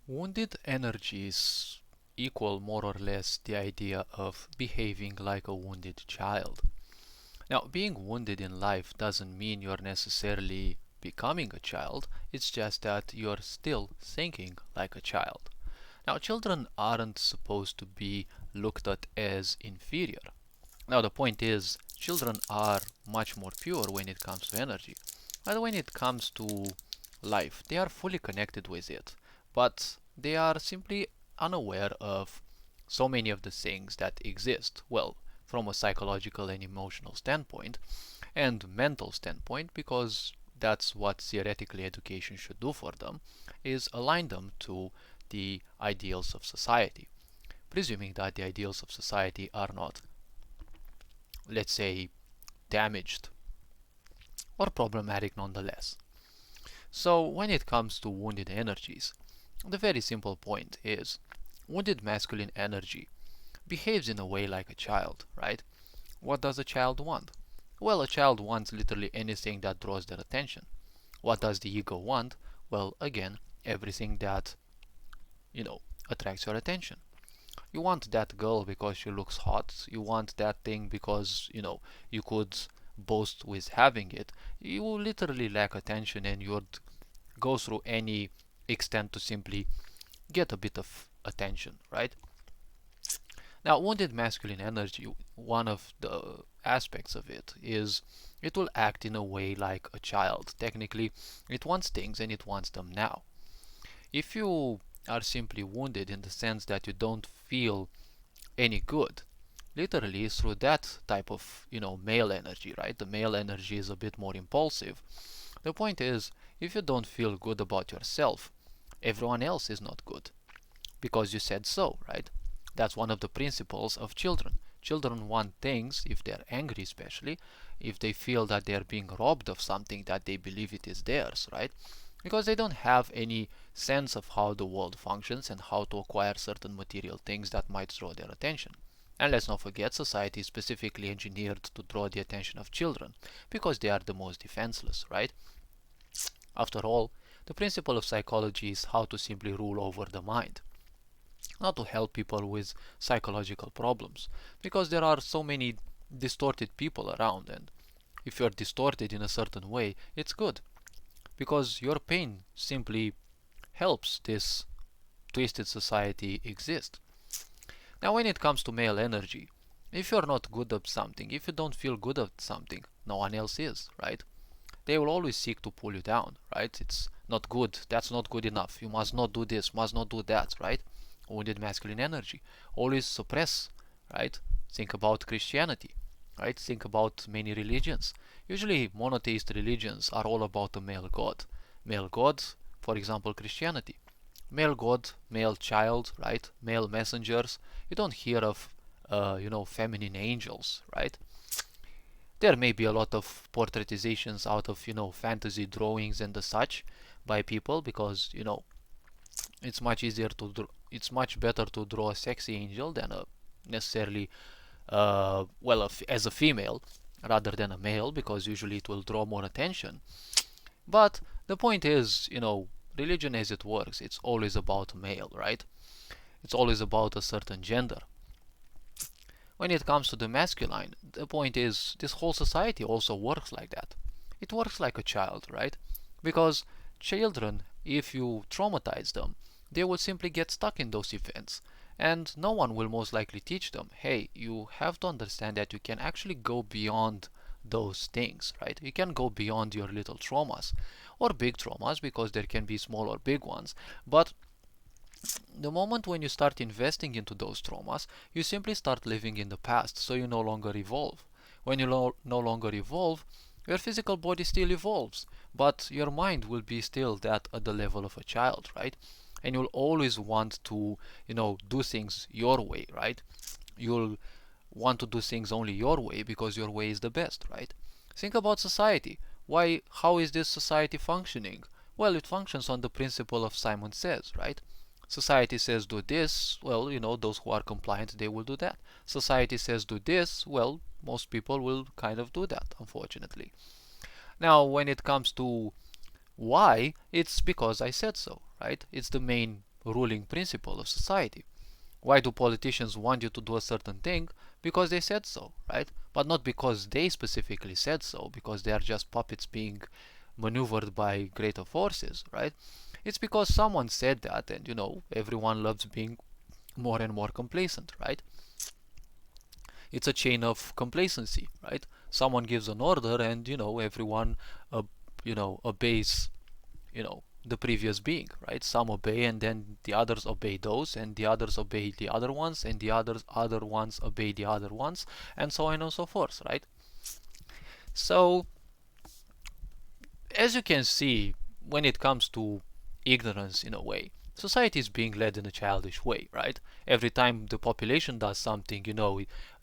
Wounded energies equal more or less the idea of behaving like a wounded child. Now, being wounded in life doesn't mean you're necessarily becoming a child, it's just that you're still thinking like a child. Now, children aren't supposed to be looked at as inferior. Now, the point is, children are much more pure when it comes to energy. But when it comes to life, they are fully connected with it. But they are simply unaware of so many of the things that exist. Well, from a psychological and emotional standpoint, and mental standpoint, because that's what theoretically education should do for them, is align them to the ideals of society, presuming that the ideals of society are not, let's say, damaged or problematic nonetheless. So, when it comes to wounded energies, the very simple point is wounded masculine energy behaves in a way like a child, right? What does a child want? Well, a child wants literally anything that draws their attention. What does the ego want? Well, again, everything that, you know, attracts your attention. You want that girl because she looks hot. You want that thing because, you could boast with having it. You literally lack attention and you'd go through any extent to simply get a bit of attention, right? Now, wounded masculine energy, one of the aspects of it is it will act in a way like a child. Technically, it wants things and it wants them now. If you are simply wounded in the sense that you don't feel any good, literally through that type of, male energy, right? The male energy is a bit more impulsive. The point is, if you don't feel good about yourself, everyone else is not good because you said so, right? That's one of the principles of children. Children want things, if they're angry especially, if they feel that they're being robbed of something that they believe it is theirs, right? Because they don't have any sense of how the world functions and how to acquire certain material things that might draw their attention. And let's not forget, society is specifically engineered to draw the attention of children because they are the most defenseless, right? After all, the principle of psychology is how to simply rule over the mind, not to help people with psychological problems, because there are so many distorted people around, and if you're distorted in a certain way, it's good, because your pain simply helps this twisted society exist. Now, when it comes to male energy, if you're not good at something, if you don't feel good at something, no one else is, right? They will always seek to pull you down, right? It's not good, that's not good enough, you must not do this, must not do that, right? Wounded masculine energy. Always suppress, right? Think about Christianity, right? Think about many religions. Usually, monotheist religions are all about the male god. Male god, for example, Christianity. Male god, male child, right? Male messengers. You don't hear of, feminine angels, right? There may be a lot of portraitizations out of, fantasy drawings and the such by people because, it's much easier to it's much better to draw a sexy angel than a necessarily as a female rather than a male, because usually it will draw more attention. But the point is, religion as it works, it's always about male, right? It's always about a certain gender. When it comes to the masculine, the point is this whole society also works like that. It works like a child, right? Because children, if you traumatize them, they will simply get stuck in those events. And no one will most likely teach them, hey, you have to understand that you can actually go beyond those things, right? You can go beyond your little traumas or big traumas, because there can be small or big ones. But the moment when you start investing into those traumas, you simply start living in the past, so you no longer evolve. When you no longer evolve, your physical body still evolves, but your mind will be still that at the level of a child, right? And you'll always want to, do things your way, right? You'll want to do things only your way because your way is the best, right? Think about society. How is this society functioning? Well, it functions on the principle of Simon Says, right? Society says do this, well, those who are compliant, they will do that. Society says do this, well, most people will kind of do that, unfortunately. Now, when it comes to why, it's because I said so, right? It's the main ruling principle of society. Why do politicians want you to do a certain thing? Because they said so, right? But not because they specifically said so, because they are just puppets being maneuvered by greater forces, right? It's because someone said that, and everyone loves being more and more complacent, right? It's a chain of complacency, right? Someone gives an order, and everyone, obeys, the previous being, right? Some obey, and then the others obey those, and the others obey the other ones, and the other ones obey the other ones, and so on and so forth, right? So, as you can see, when it comes to ignorance, in a way, society is being led in a childish way, right? Every time the population does something,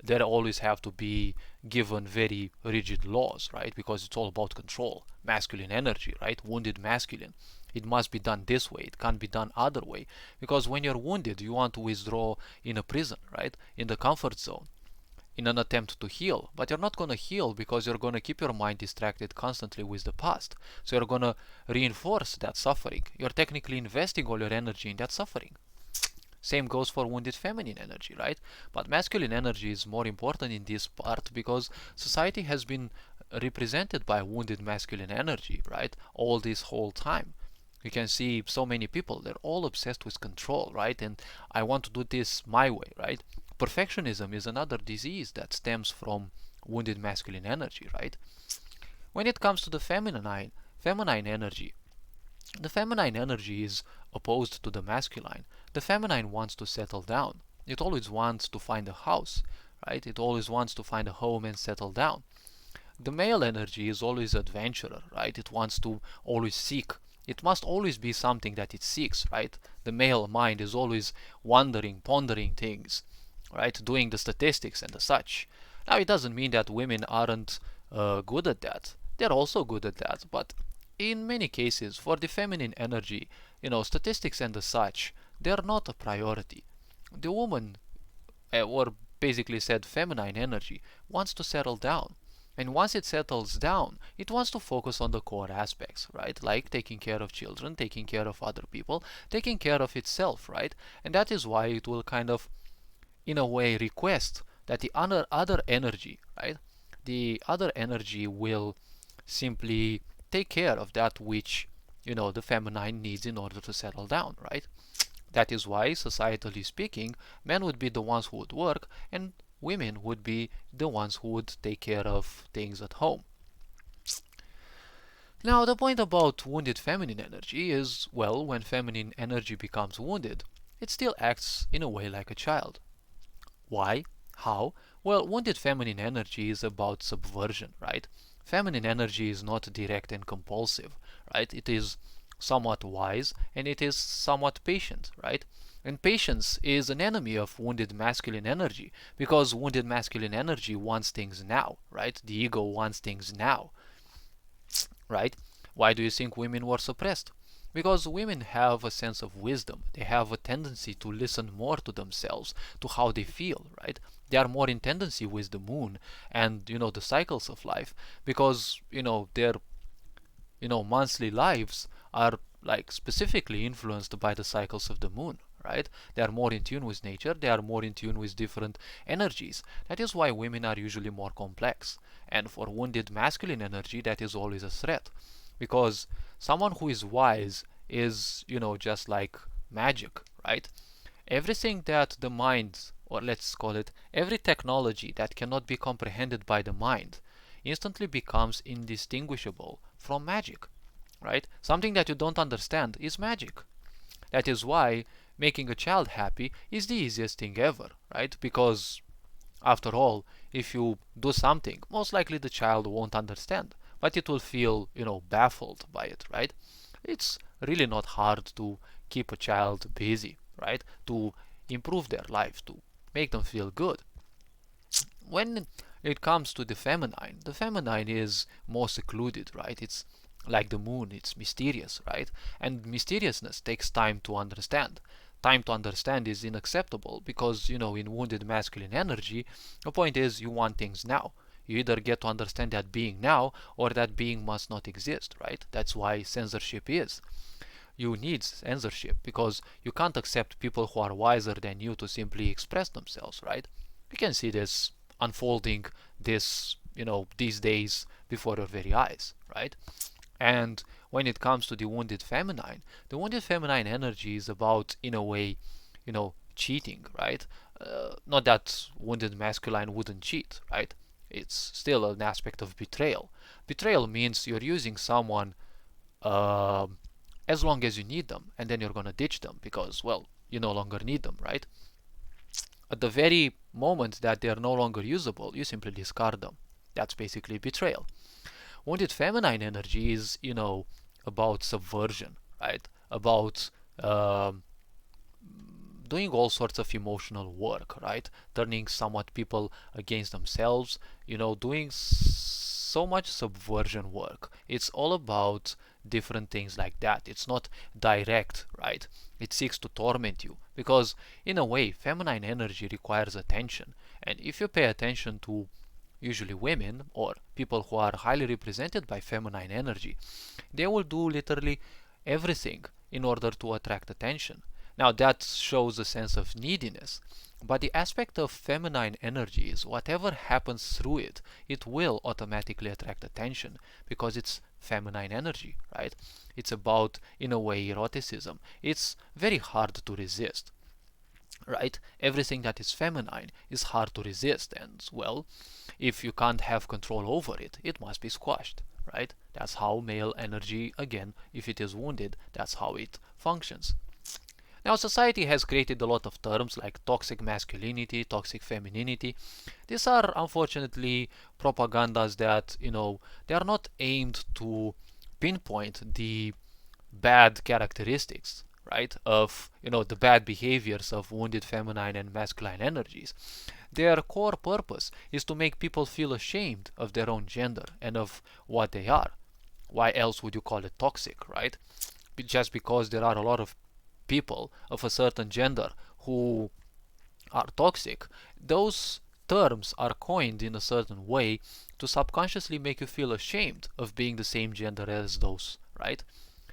there always have to be given very rigid laws, right? Because it's all about control, masculine energy, right? Wounded masculine. It must be done this way. It can't be done other way. Because when you're wounded, you want to withdraw in a prison, right? In the comfort zone, in an attempt to heal. But you're not going to heal because you're going to keep your mind distracted constantly with the past. So you're going to reinforce that suffering. You're technically investing all your energy in that suffering. Same goes for wounded feminine energy, right? But masculine energy is more important in this part because society has been represented by wounded masculine energy, right? All this whole time. You can see so many people, they're all obsessed with control, right? And I want to do this my way, right? Perfectionism is another disease that stems from wounded masculine energy, right? When it comes to the feminine energy, the feminine energy is opposed to the masculine. The feminine wants to settle down. It always wants to find a house, right? It always wants to find a home and settle down. The male energy is always adventurer, right? It wants to always seek. It must always be something that it seeks, right? The male mind is always wondering, pondering things, right? Doing the statistics and the such. Now, it doesn't mean that women aren't good at that. They're also good at that, but in many cases, for the feminine energy, statistics and the such, they're not a priority. The woman, or basically said feminine energy, wants to settle down. And once it settles down, it wants to focus on the core aspects, right? Like taking care of children, taking care of other people, taking care of itself, right? And that is why it will kind of, in a way, request that the other energy, right? The other energy will simply take care of that which, the feminine needs in order to settle down, right? That is why, societally speaking, men would be the ones who would work, and women would be the ones who would take care of things at home. Now, the point about wounded feminine energy is, well, when feminine energy becomes wounded, it still acts in a way like a child. Why? How? Well, wounded feminine energy is about subversion, right? Feminine energy is not direct and compulsive, right? It is somewhat wise and it is somewhat patient, right? And patience is an enemy of wounded masculine energy because wounded masculine energy wants things now, right? The ego wants things now, right? Why do you think women were suppressed? Because women have a sense of wisdom. They have a tendency to listen more to themselves, to how they feel, right? They are more in tendency with the moon and, the cycles of life because, their, monthly lives are like specifically influenced by the cycles of the moon, right? They are more in tune with nature, they are more in tune with different energies. That is why women are usually more complex. And for wounded masculine energy, that is always a threat. Because someone who is wise is, just like magic, right? Everything that the mind, or let's call it, every technology that cannot be comprehended by the mind, instantly becomes indistinguishable from magic, right? Something that you don't understand is magic. That is why making a child happy is the easiest thing ever, right? Because after all, if you do something, most likely the child won't understand, but it will feel, baffled by it, right? It's really not hard to keep a child busy, right? To improve their life, to make them feel good. When it comes to the feminine is more secluded, right? It's like the moon, it's mysterious, right? And mysteriousness takes time to understand. Time to understand is unacceptable because, in wounded masculine energy, the point is you want things now. You either get to understand that being now or that being must not exist, right? That's why censorship is. you need censorship because you can't accept people who are wiser than you to simply express themselves, right? You can see this unfolding these days before your very eyes, right? And when it comes to the wounded feminine energy is about, in a way, cheating, right? Not that wounded masculine wouldn't cheat, right? It's still an aspect of betrayal. Betrayal means you're using someone uh, as long as you need them, and then you're gonna ditch them because, well, you no longer need them, right? At the very moment that they are no longer usable, you simply discard them. That's basically betrayal. Wounded feminine energy is, about subversion, right? About um, doing all sorts of emotional work, right? Turning somewhat people against themselves, doing so much subversion work. It's all about different things like that. It's not direct, right? It seeks to torment you because, in a way, feminine energy requires attention. And if you pay attention to usually women or people who are highly represented by feminine energy, they will do literally everything in order to attract attention. Now that shows a sense of neediness, but the aspect of feminine energy is whatever happens through it, it will automatically attract attention because it's feminine energy, right? It's about, in a way, eroticism. It's very hard to resist, right? Everything that is feminine is hard to resist, and well, if you can't have control over it, it must be squashed, right? That's how male energy, again, if it is wounded, that's how it functions. Now, society has created a lot of terms like toxic masculinity, toxic femininity. These are unfortunately propagandas that, they are not aimed to pinpoint the bad characteristics, right, of, the bad behaviors of wounded feminine and masculine energies. Their core purpose is to make people feel ashamed of their own gender and of what they are. Why else would you call it toxic, right? Just because there are a lot of people of a certain gender who are toxic, those terms are coined in a certain way to subconsciously make you feel ashamed of being the same gender as those, right?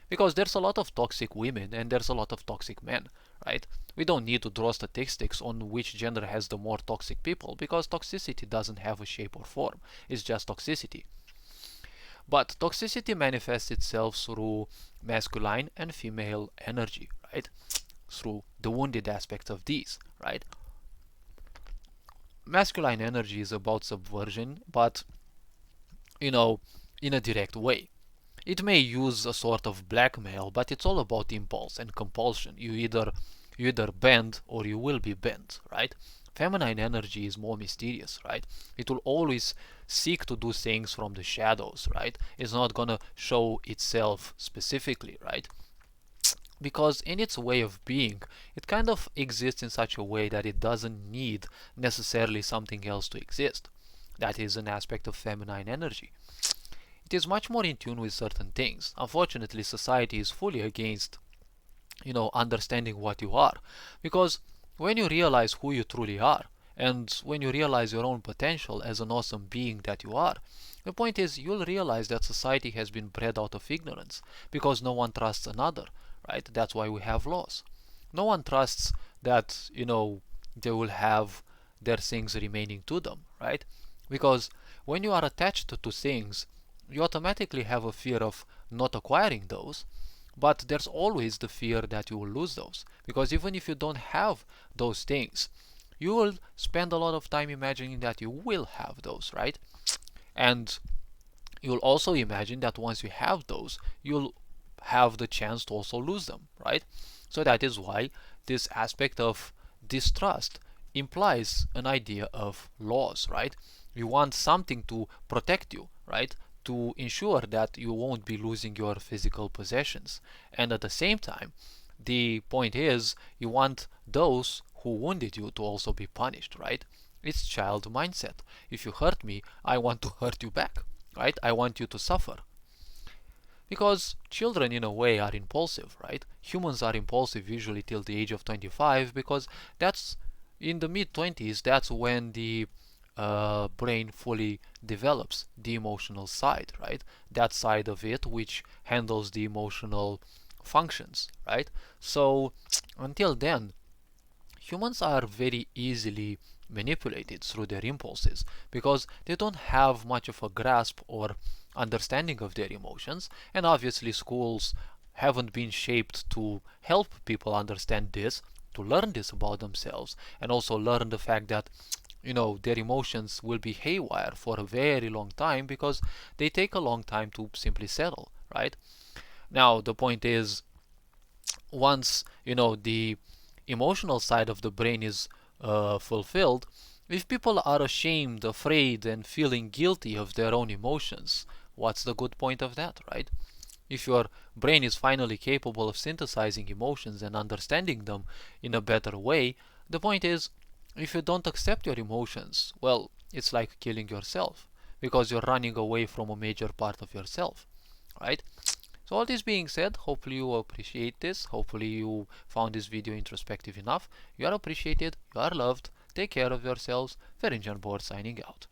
Because there's a lot of toxic women and there's a lot of toxic men, right? We don't need to draw statistics on which gender has the more toxic people because toxicity doesn't have a shape or form. It's just toxicity. But toxicity manifests itself through masculine and female energy, right? Through the wounded aspects of these, right? Masculine energy is about subversion, but, in a direct way. It may use a sort of blackmail, but it's all about impulse and compulsion. You either bend or you will be bent, right? Feminine energy is more mysterious, right? It will always seek to do things from the shadows, right? It's not gonna show itself specifically, right? Because in its way of being, it kind of exists in such a way that it doesn't need necessarily something else to exist. That is an aspect of feminine energy. It is much more in tune with certain things. Unfortunately, society is fully against, understanding what you are. Because when you realize who you truly are, and when you realize your own potential as an awesome being that you are, the point is you'll realize that society has been bred out of ignorance because no one trusts another, right? That's why we have laws. No one trusts that, they will have their things remaining to them, right? Because when you are attached to things, you automatically have a fear of not acquiring those, but there's always the fear that you will lose those. Because even if you don't have those things, you will spend a lot of time imagining that you will have those, right? And you'll also imagine that once you have those, you'll have the chance to also lose them, right? So that is why this aspect of distrust implies an idea of laws, right? You want something to protect you, right? To ensure that you won't be losing your physical possessions. And at the same time, the point is you want those who wounded you to also be punished, right? It's child mindset. If you hurt me, I want to hurt you back, right? I want you to suffer. Because children, in a way, are impulsive, right? Humans are impulsive usually till the age of 25 because that's in the mid 20s, that's when the brain fully develops the emotional side, right? That side of it which handles the emotional functions, right? So until then, humans are very easily manipulated through their impulses because they don't have much of a grasp or understanding of their emotions, and obviously schools haven't been shaped to help people understand this, to learn this about themselves, and also learn the fact that their emotions will be haywire for a very long time because they take a long time to simply settle, right? Now the point is, once the emotional side of the brain is fulfilled, if people are ashamed, afraid, and feeling guilty of their own emotions, what's the good point of that, right? If your brain is finally capable of synthesizing emotions and understanding them in a better way, the point is, if you don't accept your emotions, well, it's like killing yourself because you're running away from a major part of yourself, right? So all this being said, hopefully you appreciate this. Hopefully you found this video introspective enough. You are appreciated. You are loved. Take care of yourselves. Ferenc Board signing out.